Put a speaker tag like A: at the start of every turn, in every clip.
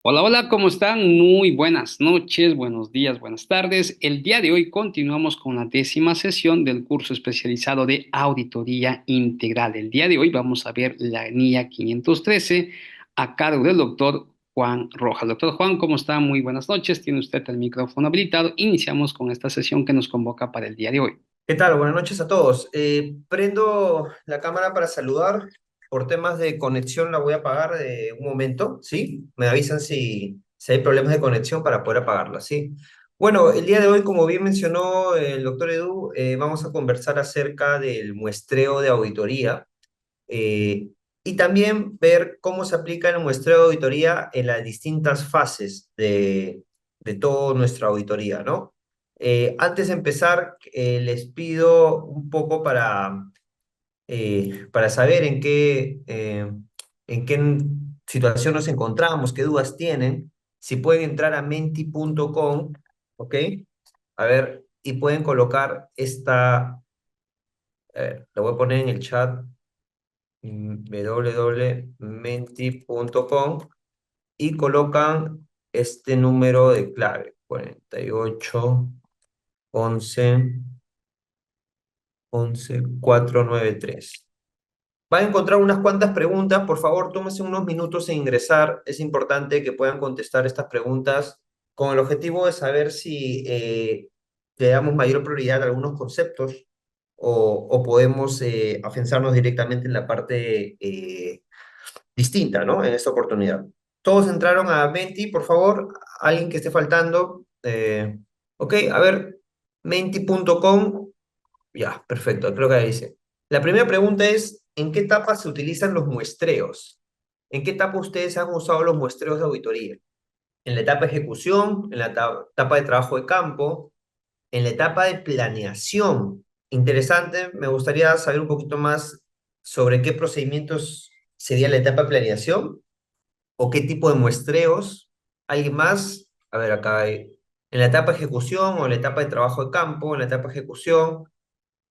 A: Hola, hola, ¿cómo están? Muy buenas noches, buenos días, buenas tardes. El día de hoy continuamos con la 10ª sesión del curso especializado de Auditoría Integral. El día de hoy vamos a ver la guía 513 a cargo del doctor Juan Rojas. Doctor Juan, ¿cómo está? Muy buenas noches. Tiene usted el micrófono habilitado. Iniciamos con esta sesión que nos convoca para el día de hoy.
B: ¿Qué tal? Buenas noches a todos. Prendo la cámara para saludar. Por temas de conexión la voy a apagar de un momento, ¿sí? Me avisan si hay problemas de conexión para poder apagarla, ¿sí? Bueno, el día de hoy, como bien mencionó el doctor Edu, vamos a conversar acerca del muestreo de auditoría eh, y también ver cómo se aplica el muestreo de auditoría en las distintas fases de toda nuestra auditoría, ¿no? Antes de empezar, les pido un poco para saber en qué situación nos encontramos, qué dudas tienen. Si pueden entrar a menti.com, ¿ok? A ver, y pueden colocar lo voy a poner en el chat, www.menti.com, y colocan este número de clave: 48 11 11 493. Va a encontrar unas cuantas preguntas. Por favor, tómense unos minutos en ingresar. Es importante que puedan contestar estas preguntas con el objetivo de saber si le damos mayor prioridad a algunos conceptos o podemos afianzarnos directamente en la parte distinta, ¿no? En esta oportunidad. Todos entraron a Menti, por favor. Alguien que esté faltando. Ok, a ver, menti.com. Ya, perfecto, creo que ahí dice. La primera pregunta es: ¿en qué etapa se utilizan los muestreos? ¿En qué etapa ustedes han usado los muestreos de auditoría? ¿En la etapa de ejecución? ¿En la etapa de trabajo de campo? ¿En la etapa de planeación? Interesante, me gustaría saber un poquito más sobre qué procedimientos sería la etapa de planeación o qué tipo de muestreos. ¿Alguien más? A ver, acá hay. ¿En la etapa de ejecución o en la etapa de trabajo de campo? ¿En la etapa de ejecución?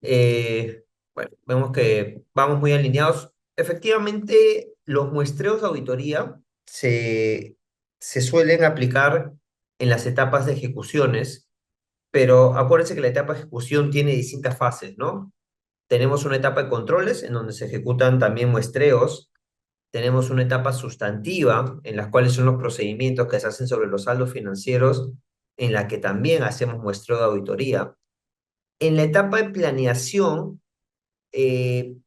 B: Bueno, vemos que vamos muy alineados. Efectivamente, los muestreos de auditoría se suelen aplicar en las etapas de ejecuciones, pero acuérdense que la etapa de ejecución tiene distintas fases, ¿no? Tenemos una etapa de controles en donde se ejecutan también muestreos. Tenemos una etapa sustantiva en las cuales son los procedimientos que se hacen sobre los saldos financieros, en la que también hacemos muestreo de auditoría. En la etapa de planeación, eh,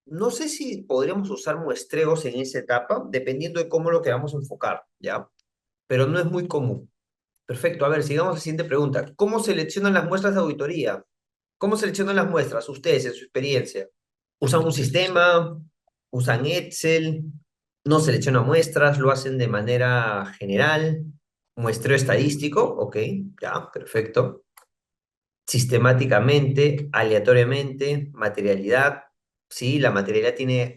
B: no sé si podríamos usar muestreos en esa etapa, dependiendo de cómo lo queramos enfocar, ¿ya? Pero no es muy común. Perfecto, a ver, sigamos a la siguiente pregunta. ¿Cómo seleccionan las muestras de auditoría? ¿Cómo seleccionan las muestras ustedes en su experiencia? ¿Usan un sistema? ¿Usan Excel? ¿No seleccionan muestras? ¿Lo hacen de manera general? ¿Muestreo estadístico? Ok, ya, perfecto. Sistemáticamente, aleatoriamente, materialidad. Sí, la materialidad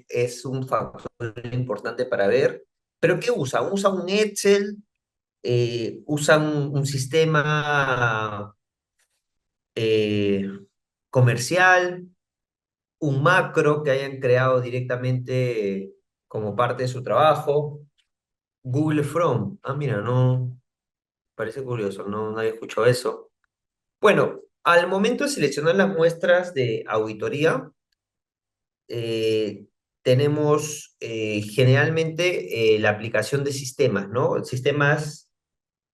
B: es un factor importante para ver. ¿Pero qué usan? ¿Usan un Excel? ¿Usan un sistema eh, comercial? ¿Un macro que hayan creado directamente como parte de su trabajo? Google From. Ah, mira, no, parece curioso, no, no había escuchado eso. Bueno, al momento de seleccionar las muestras de auditoría, eh, tenemos generalmente la aplicación de sistemas, ¿no? Sistemas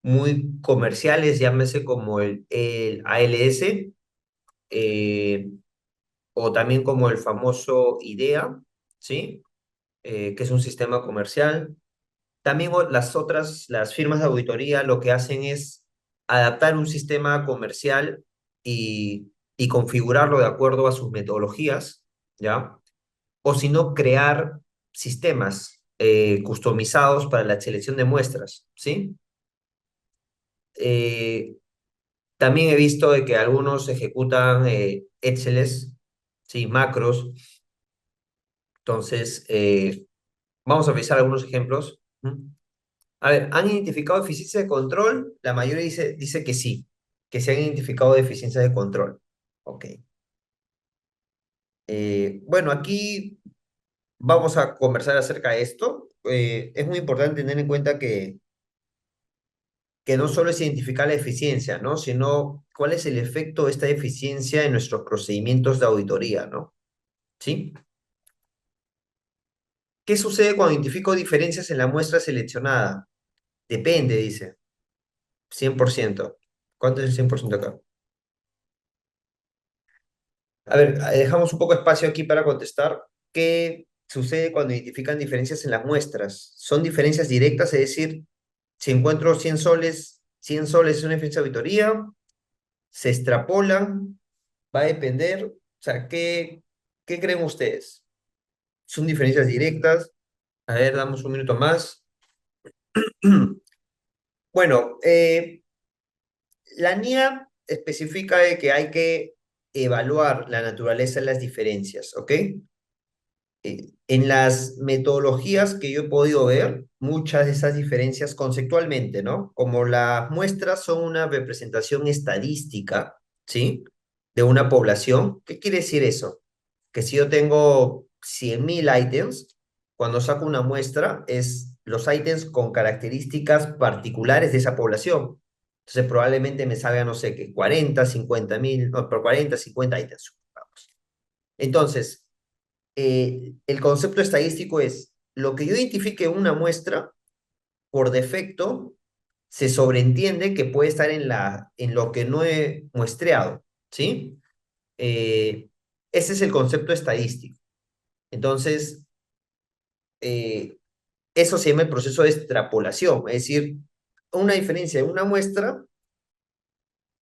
B: muy comerciales, llámese como el ALS, eh, o también como el famoso IDEA, ¿sí? Que es un sistema comercial. También las firmas de auditoría lo que hacen es adaptar un sistema comercial y configurarlo de acuerdo a sus metodologías, ¿ya? O si no, crear sistemas customizados para la selección de muestras, ¿sí? Eh, También he visto de que algunos ejecutan Exceles, ¿sí? Macros. Entonces, vamos a revisar algunos ejemplos. ¿Mm? A ver, ¿han identificado deficiencias de control? La mayoría dice que sí, que se han identificado deficiencias de control. Ok. Bueno, aquí vamos a conversar acerca de esto. es muy importante tener en cuenta que no solo es identificar la eficiencia, ¿no? Sino cuál es el efecto de esta eficiencia en nuestros procedimientos de auditoría, ¿no? ¿Sí? ¿Qué sucede cuando identifico diferencias en la muestra seleccionada? Depende, dice. 100%. ¿Cuánto es el 100% acá? A ver, dejamos un poco de espacio aquí para contestar. ¿Qué sucede cuando identifican diferencias en las muestras? Son diferencias directas, es decir, si encuentro 100 soles, 100 soles es una diferencia de auditoría, se extrapolan, va a depender, o sea, ¿qué creen ustedes? ¿Son diferencias directas? A ver, damos un minuto más. Bueno, la NIA especifica de que hay que evaluar la naturaleza de las diferencias, ¿ok? En las metodologías que yo he podido ver, muchas de esas diferencias conceptualmente, ¿no? Como las muestras son una representación estadística, ¿sí? De una población. ¿Qué quiere decir eso? Que si yo tengo 100.000 ítems, cuando saco una muestra, es los ítems con características particulares de esa población. Entonces probablemente me salga, no sé, que 40, 50.000, no, por 40, 50 ítems. Supongamos. Entonces, el concepto estadístico es lo que yo identifique en una muestra, por defecto, se sobreentiende que puede estar en lo que no he muestreado, ¿sí? Eh, Ese es el concepto estadístico. Entonces, eh, eso se llama el proceso de extrapolación, es decir, una diferencia en una muestra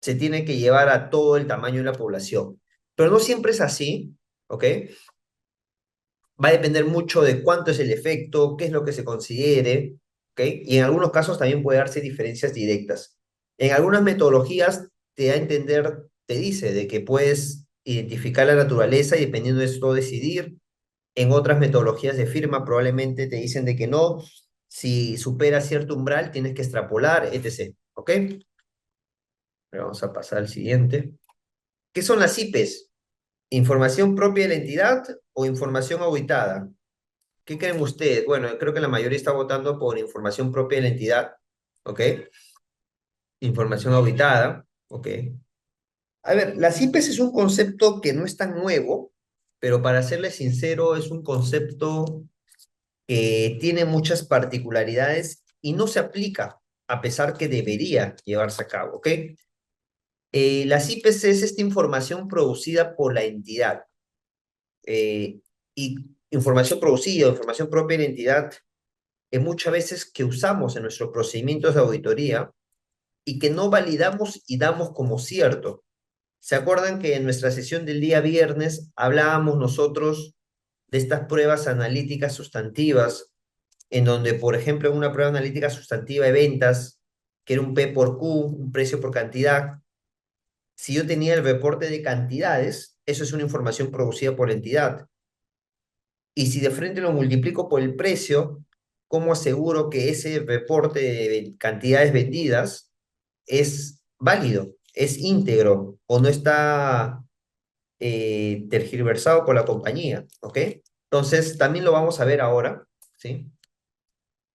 B: se tiene que llevar a todo el tamaño de la población. Pero no siempre es así, ¿ok? Va a depender mucho de cuánto es el efecto, qué es lo que se considere, ¿ok? Y en algunos casos también puede darse diferencias directas. En algunas metodologías te da a entender, te dice de que puedes identificar la naturaleza y dependiendo de esto decidir. En otras metodologías de firma probablemente te dicen de que no, si supera cierto umbral tienes que extrapolar, etc. ¿Ok? Pero vamos a pasar al siguiente. ¿Qué son las IPs? ¿Información propia de la entidad o información auditada? ¿Qué creen ustedes? Bueno, creo que la mayoría está votando por información propia de la entidad, ¿ok? Información auditada, ¿ok? A ver, las IPs es un concepto que no es tan nuevo, pero para serles sincero, es un concepto que tiene muchas particularidades y no se aplica, a pesar que debería llevarse a cabo, ¿ok? Las IPs es esta información producida por la entidad y información producida, información propia de la entidad muchas veces que usamos en nuestros procedimientos de auditoría y que no validamos y damos como cierto. ¿Se acuerdan que en nuestra sesión del día viernes hablábamos nosotros de estas pruebas analíticas sustantivas, en donde, por ejemplo, en una prueba analítica sustantiva de ventas, que era un P por Q, un precio por cantidad, si yo tenía el reporte de cantidades, eso es una información producida por la entidad. Y si de frente lo multiplico por el precio, ¿cómo aseguro que ese reporte de cantidades vendidas es válido, es íntegro o no está tergiversado por la compañía? ¿Ok? Entonces, también lo vamos a ver ahora, ¿sí?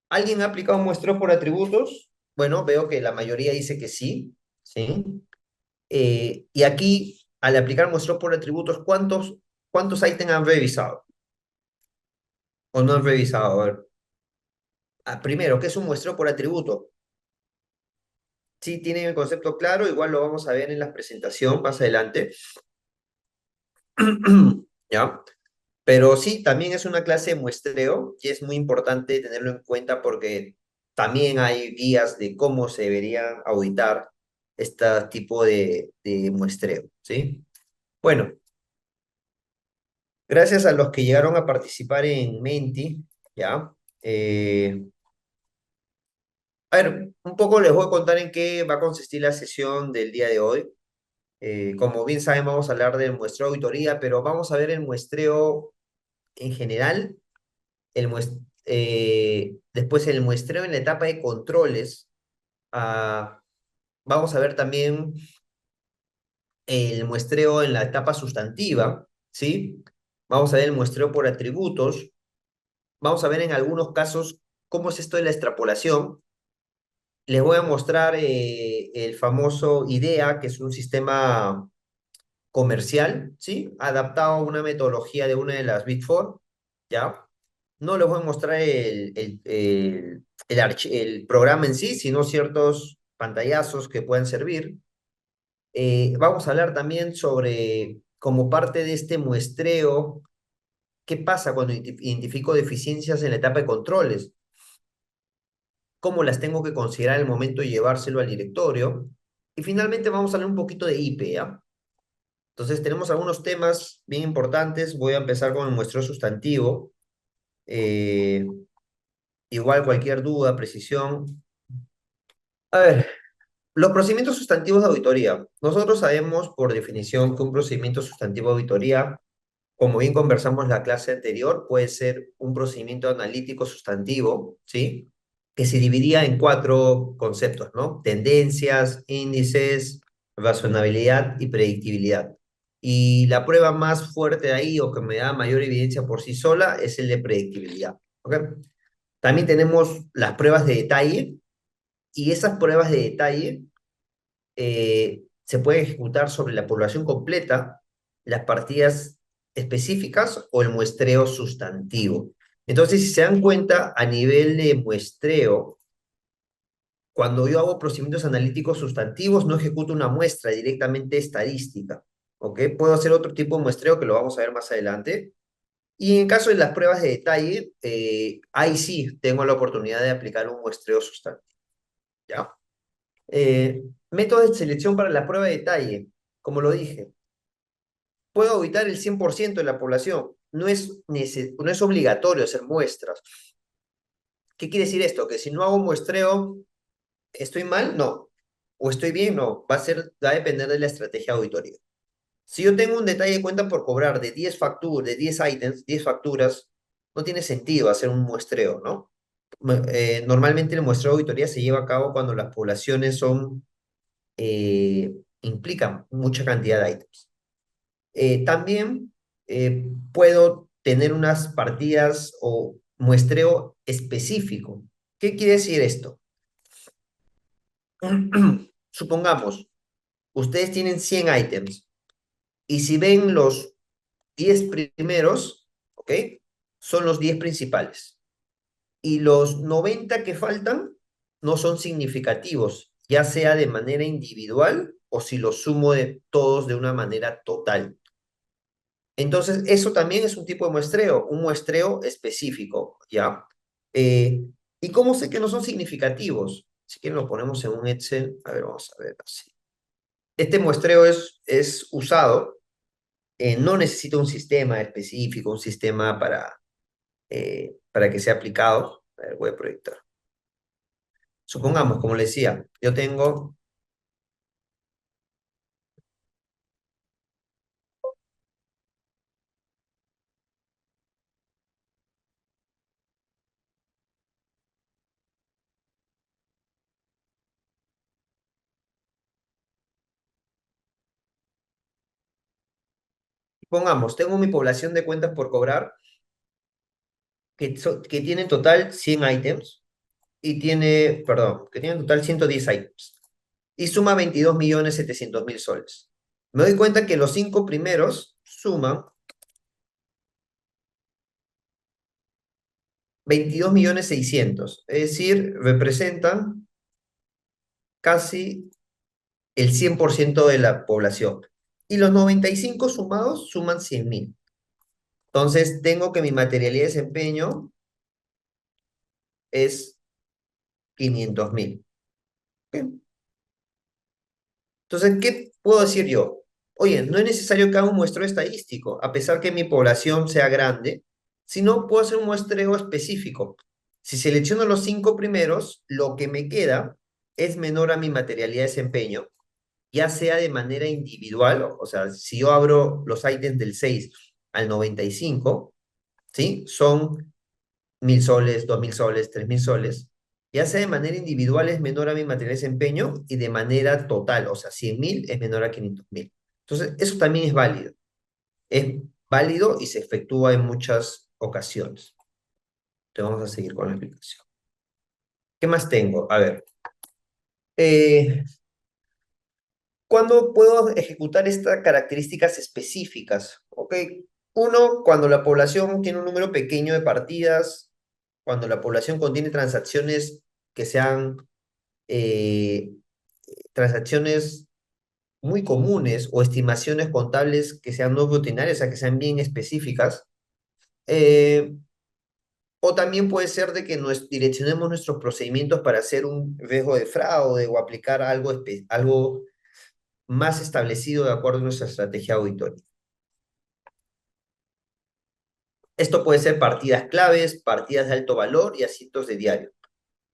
B: ¿Alguien ha aplicado un muestreo por atributos? Bueno, veo que la mayoría dice que sí, ¿sí? Y aquí, al aplicar muestreo por atributos, ¿cuántos ítems han revisado o no han revisado? A ver. Primero, ¿qué es un muestreo por atributo? Sí, tienen el concepto claro, igual lo vamos a ver en la presentación más adelante. ¿Ya? Pero sí, también es una clase de muestreo y es muy importante tenerlo en cuenta porque también hay guías de cómo se debería auditar este tipo de muestreo, ¿sí? Bueno, gracias a los que llegaron a participar en Menti, ¿ya? A ver, un poco les voy a contar en qué va a consistir la sesión del día de hoy. Como bien saben, vamos a hablar del muestreo de auditoría, pero vamos a ver el muestreo en general, después el muestreo en la etapa de controles. Vamos a ver también el muestreo en la etapa sustantiva, ¿sí? Vamos a ver el muestreo por atributos. Vamos a ver en algunos casos cómo es esto de la extrapolación. Les voy a mostrar el famoso IDEA, que es un sistema comercial, ¿sí? Adaptado a una metodología de una de las Big Four, ¿ya? No les voy a mostrar el programa en sí, sino ciertos pantallazos que pueden servir. Vamos a hablar también sobre, como parte de este muestreo, qué pasa cuando identifico deficiencias en la etapa de controles, cómo las tengo que considerar al momento de llevárselo al directorio. Y finalmente vamos a hablar un poquito de IP, ¿ya? Entonces tenemos algunos temas bien importantes. Voy a empezar con el muestreo sustantivo. Eh, Igual cualquier duda, precisión. A ver, los procedimientos sustantivos de auditoría. Nosotros sabemos por definición que un procedimiento sustantivo de auditoría, como bien conversamos la clase anterior, puede ser un procedimiento analítico sustantivo, ¿sí? Que se dividía en cuatro conceptos, ¿no? Tendencias, índices, razonabilidad y predictibilidad. Y la prueba más fuerte de ahí, o que me da mayor evidencia por sí sola, es el de predictibilidad, ¿ok? También tenemos las pruebas de detalle, y esas pruebas de detalle se pueden ejecutar sobre la población completa, las partidas específicas o el muestreo sustantivo. Entonces, si se dan cuenta, a nivel de muestreo, cuando yo hago procedimientos analíticos sustantivos, no ejecuto una muestra directamente estadística, ¿ok? Puedo hacer otro tipo de muestreo que lo vamos a ver más adelante. Y en caso de las pruebas de detalle, ahí sí tengo la oportunidad de aplicar un muestreo sustantivo, ¿ya? Métodos de selección para la prueba de detalle, como lo dije, puedo auditar el 100% de la población. No es obligatorio hacer muestras. ¿Qué quiere decir esto? Que si no hago muestreo, ¿estoy mal? No. ¿O estoy bien? No. Va a depender de la estrategia de auditoría. Si yo tengo un detalle de cuenta por cobrar de 10 facturas, de 10 items, 10 facturas, no tiene sentido hacer un muestreo, ¿no? Normalmente el muestreo de auditoría se lleva a cabo cuando las poblaciones implican mucha cantidad de items. También puedo tener unas partidas o muestreo específico. ¿Qué quiere decir esto? Supongamos, ustedes tienen 100 ítems y si ven los 10 primeros, ¿ok? Son los 10 principales. Y los 90 que faltan no son significativos, ya sea de manera individual o si los sumo de todos de una manera total. Entonces, eso también es un tipo de muestreo, un muestreo específico, ¿ya? Eh, ¿Y cómo sé que no son significativos? Si quieren lo ponemos en un Excel. A ver, vamos a ver así. Este muestreo es usado, no necesita un sistema específico, un sistema para que sea aplicado. A ver, voy a proyectar. Supongamos, como les decía, yo tengo, supongamos, tengo mi población de cuentas por cobrar que tiene en total 100 ítems y tiene, perdón, que tiene en total 110 ítems y suma 22.700.000 soles. Me doy cuenta que los 5 primeros suman 22.600.000, es decir, representan casi el 100% de la población. Y los 95 sumados suman 100.000. Entonces, tengo que mi materialidad de desempeño es 500.000. ¿Ok? Entonces, ¿qué puedo decir yo? Oye, no es necesario que haga un muestreo estadístico, a pesar que mi población sea grande, sino puedo hacer un muestreo específico. Si selecciono los 5 primeros, lo que me queda es menor a mi materialidad de desempeño, ya sea de manera individual, o sea, si yo abro los ítems del 6 al 95, ¿sí? Son 1.000 soles, 2.000 soles, 3.000 soles, ya sea de manera individual es menor a mi material de desempeño y de manera total, o sea, 100.000 es menor a 500.000. Entonces, eso también es válido. Es válido y se efectúa en muchas ocasiones. Entonces, vamos a seguir con la explicación. ¿Qué más tengo? A ver. eh, ¿Cuándo puedo ejecutar estas características específicas? ¿Ok? Uno, cuando la población tiene un número pequeño de partidas, cuando la población contiene transacciones que sean eh, transacciones muy comunes o estimaciones contables que sean no rutinarias, o sea, que sean bien específicas. Eh, o también puede ser de que direccionemos nuestros procedimientos para hacer un riesgo de fraude o aplicar algo más establecido de acuerdo a nuestra estrategia auditoría. Esto puede ser partidas claves, partidas de alto valor y asientos de diario.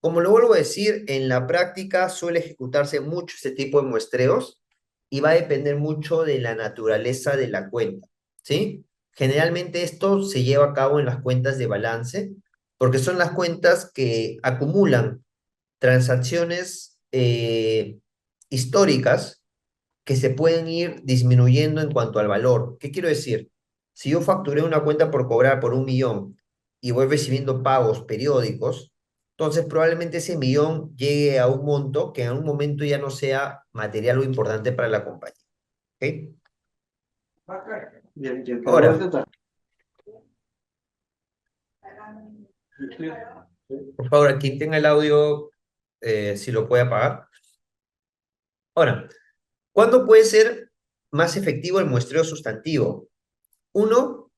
B: Como lo vuelvo a decir, en la práctica suele ejecutarse mucho este tipo de muestreos y va a depender mucho de la naturaleza de la cuenta, ¿sí? Generalmente esto se lleva a cabo en las cuentas de balance, porque son las cuentas que acumulan transacciones históricas que se pueden ir disminuyendo en cuanto al valor. ¿Qué quiero decir? Si yo facturé una cuenta por cobrar por 1 millón y voy recibiendo pagos periódicos, entonces probablemente ese millón llegue a un monto que en un momento ya no sea material o importante para la compañía. ¿Ok? Ahora, por favor, quien tenga el audio, si lo puede apagar. Ahora, ¿cuándo puede ser más efectivo el muestreo sustantivo? Uno,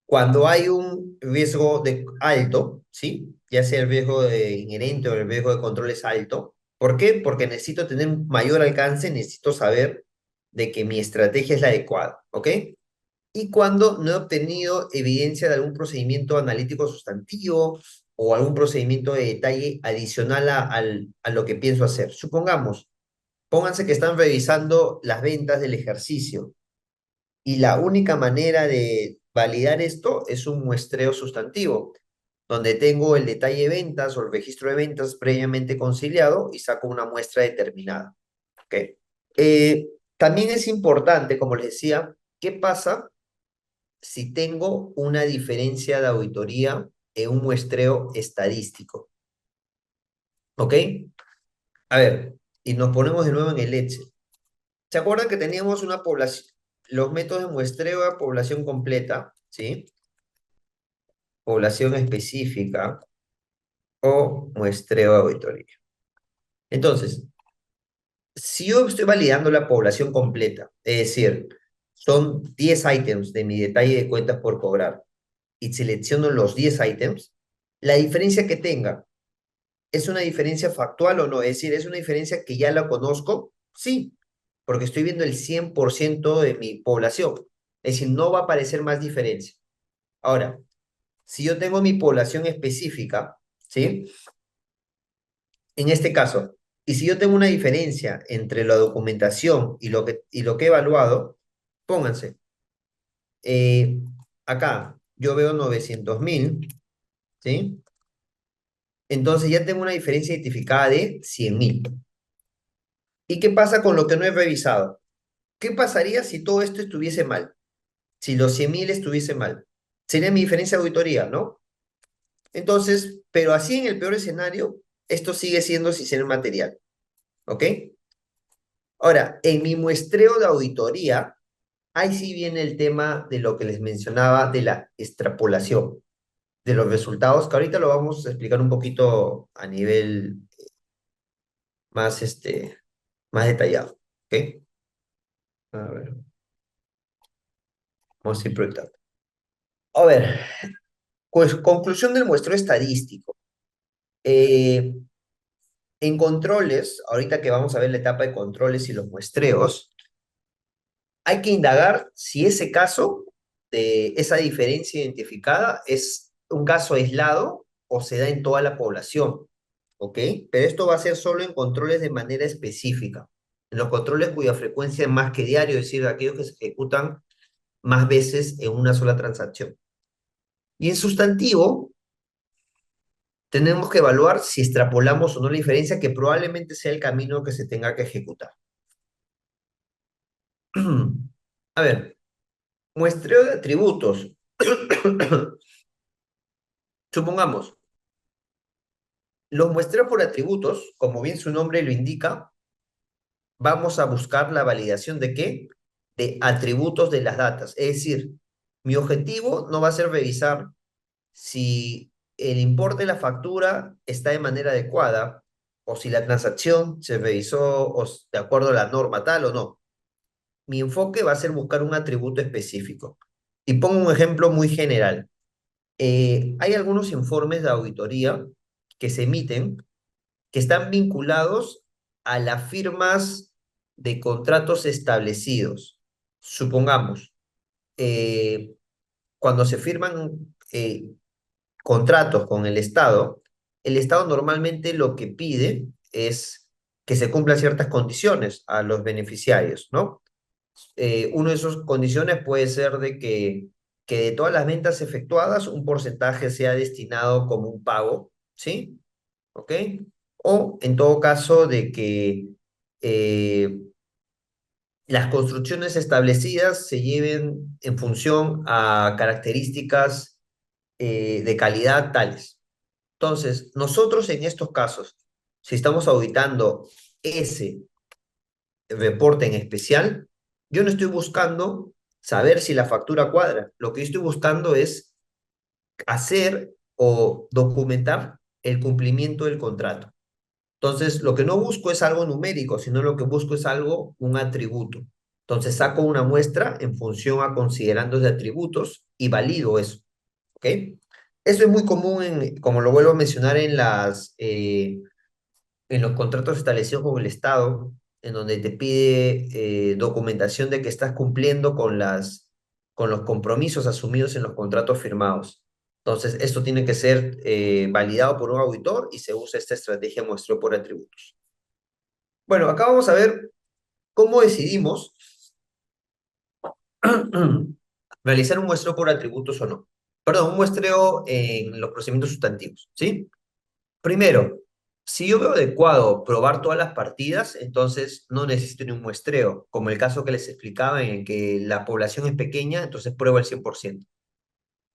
B: cuando hay un riesgo alto, ¿sí? Ya sea el riesgo inherente o el riesgo de control es alto. ¿Por qué? Porque necesito tener un mayor alcance, necesito saber de que mi estrategia es la adecuada, ¿ok? Y cuando no he obtenido evidencia de algún procedimiento analítico sustantivo o algún procedimiento de detalle adicional a lo que pienso hacer. Supongamos, pónganse que están revisando las ventas del ejercicio y la única manera de validar esto es un muestreo sustantivo, donde tengo el detalle de ventas o el registro de ventas previamente conciliado y saco una muestra determinada. ¿Ok? También es importante, como les decía, ¿qué pasa si tengo una diferencia de auditoría en un muestreo estadístico? ¿Ok? A ver, y nos ponemos de nuevo en el Excel. ¿Se acuerdan que teníamos una población, los métodos de muestreo a población completa, ¿sí? Población específica o muestreo de auditoría? Entonces, si yo estoy validando la población completa, es decir, son 10 ítems de mi detalle de cuentas por cobrar y selecciono los 10 ítems, la diferencia que tenga, ¿es una diferencia factual o no? Es decir, ¿es una diferencia que ya la conozco? Sí, porque estoy viendo el 100% de mi población. Es decir, no va a aparecer más diferencia. Ahora, si yo tengo mi población específica, ¿sí? En este caso, y si yo tengo una diferencia entre la documentación y lo que he evaluado, pónganse, eh, acá yo veo 900.000, ¿sí? Entonces ya tengo una diferencia identificada de 100.000. ¿Y qué pasa con lo que no he revisado? ¿Qué pasaría si todo esto estuviese mal? Si los 100.000 estuviese mal. Sería mi diferencia de auditoría, ¿no? Entonces, pero así en el peor escenario, esto sigue siendo si ser material, ¿ok? Ahora, en mi muestreo de auditoría, ahí sí viene el tema de lo que les mencionaba de la extrapolación de los resultados, que ahorita lo vamos a explicar un poquito a nivel más, más detallado, ¿ok? A ver, vamos a ir proyectando. A ver, pues conclusión del muestreo estadístico. Eh, en controles, ahorita que vamos a ver la etapa de controles y los muestreos, hay que indagar si ese caso, de esa diferencia identificada, es un caso aislado o se da en toda la población, ¿ok? Pero esto va a ser solo en controles de manera específica, en los controles cuya frecuencia es más que diario, es decir, aquellos que se ejecutan más veces en una sola transacción. Y en sustantivo, tenemos que evaluar si extrapolamos o no la diferencia, que probablemente sea el camino que se tenga que ejecutar. A ver, muestreo de atributos. Supongamos, Los muestreos por atributos, como bien su nombre lo indica, vamos a buscar la validación de qué? De atributos de las datas. Es decir, mi objetivo no va a ser revisar si el importe de la factura está de manera adecuada o si la transacción se revisó de acuerdo a la norma tal o no. Mi enfoque va a ser buscar un atributo específico. Y pongo un ejemplo muy general. Hay algunos informes de auditoría que se emiten que están vinculados a las firmas de contratos establecidos. Supongamos, eh, cuando se firman contratos con el Estado normalmente lo que pide es que se cumplan ciertas condiciones a los beneficiarios, ¿no? Una de esas condiciones puede ser que de todas las ventas efectuadas, un porcentaje sea destinado como un pago, ¿sí? ¿Ok? O en todo caso de que eh, las construcciones establecidas se lleven en función a características de calidad tales. Entonces, nosotros en estos casos, si estamos auditando ese reporte en especial, yo no estoy buscando saber si la factura cuadra. Lo que yo estoy buscando es hacer o documentar el cumplimiento del contrato. Entonces, lo que no busco es algo numérico, sino lo que busco es algo, un atributo. Entonces, saco una muestra en función a considerando de atributos y valido eso. ¿Ok? Eso es muy común, como lo vuelvo a mencionar, en los contratos establecidos con el Estado, en donde te pide documentación de que estás cumpliendo con los compromisos asumidos en los contratos firmados. Entonces, esto tiene que ser validado por un auditor y se usa esta estrategia muestreo por atributos. Bueno, acá vamos a ver cómo decidimos realizar un muestreo por atributos o no. Perdón, un muestreo en los procedimientos sustantivos, ¿sí? Primero, si yo veo adecuado probar todas las partidas, entonces no necesito ni un muestreo, como el caso que les explicaba en el que la población es pequeña, entonces pruebo el 100%.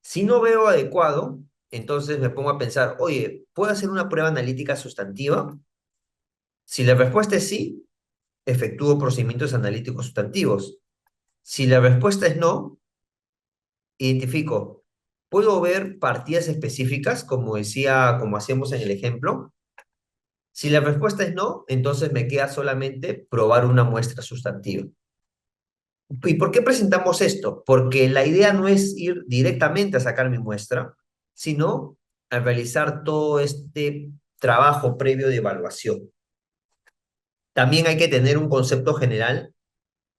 B: Si no veo adecuado, entonces me pongo a pensar, oye, ¿puedo hacer una prueba analítica sustantiva? Si la respuesta es sí, efectúo procedimientos analíticos sustantivos. Si la respuesta es no, identifico, ¿puedo ver partidas específicas, como decía, como hacemos en el ejemplo? Si la respuesta es no, entonces me queda solamente probar una muestra sustantiva. ¿Y por qué presentamos esto? Porque la idea no es ir directamente a sacar mi muestra, sino a realizar todo este trabajo previo de evaluación. También hay que tener un concepto general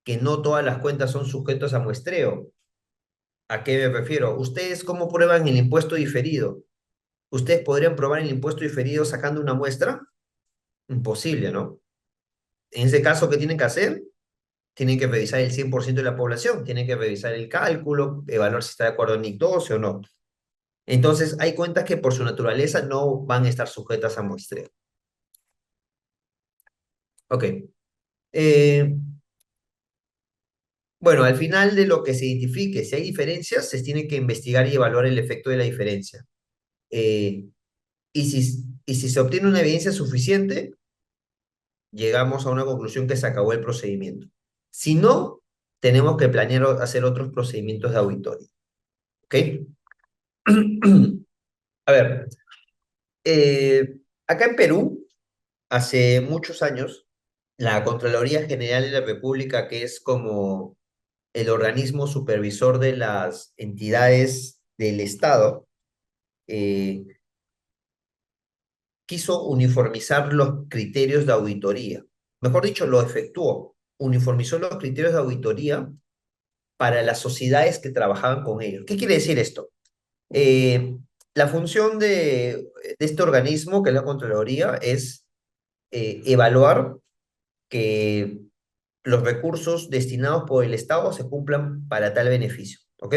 B: que no todas las cuentas son sujetos a muestreo. ¿A qué me refiero? ¿Ustedes cómo prueban el impuesto diferido? ¿Ustedes podrían probar el impuesto diferido sacando una muestra? Imposible, ¿no? En ese caso, ¿qué tienen que hacer? Tienen que revisar el 100% de la población, tienen que revisar el cálculo, evaluar si está de acuerdo en NIC 12 o no. Entonces, hay cuentas que por su naturaleza no van a estar sujetas a muestreo. Ok. Eh, bueno, al final de lo que se identifique, si hay diferencias, se tiene que investigar y evaluar el efecto de la diferencia. Eh, y si se obtiene una evidencia suficiente, llegamos a una conclusión que se acabó el procedimiento. Si no, tenemos que planear hacer otros procedimientos de auditoría. ¿Ok? A ver, acá en Perú, hace muchos años, la Contraloría General de la República, que es como el organismo supervisor de las entidades del Estado, eh, quiso uniformizar los criterios de auditoría. Mejor dicho, lo efectuó, uniformizó los criterios de auditoría para las sociedades que trabajaban con ellos. ¿Qué quiere decir esto? Eh, la función de este organismo, que es la Contraloría, es evaluar que los recursos destinados por el Estado se cumplan para tal beneficio, ¿ok?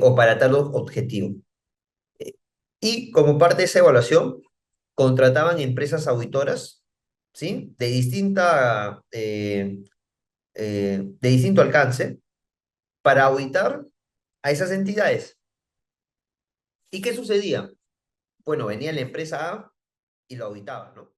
B: O para tal objetivo. Eh, y como parte de esa evaluación, contrataban empresas auditoras, ¿sí? De distinto alcance para auditar a esas entidades. ¿Y qué sucedía? bueno, venía la empresa A y lo auditaba, ¿no?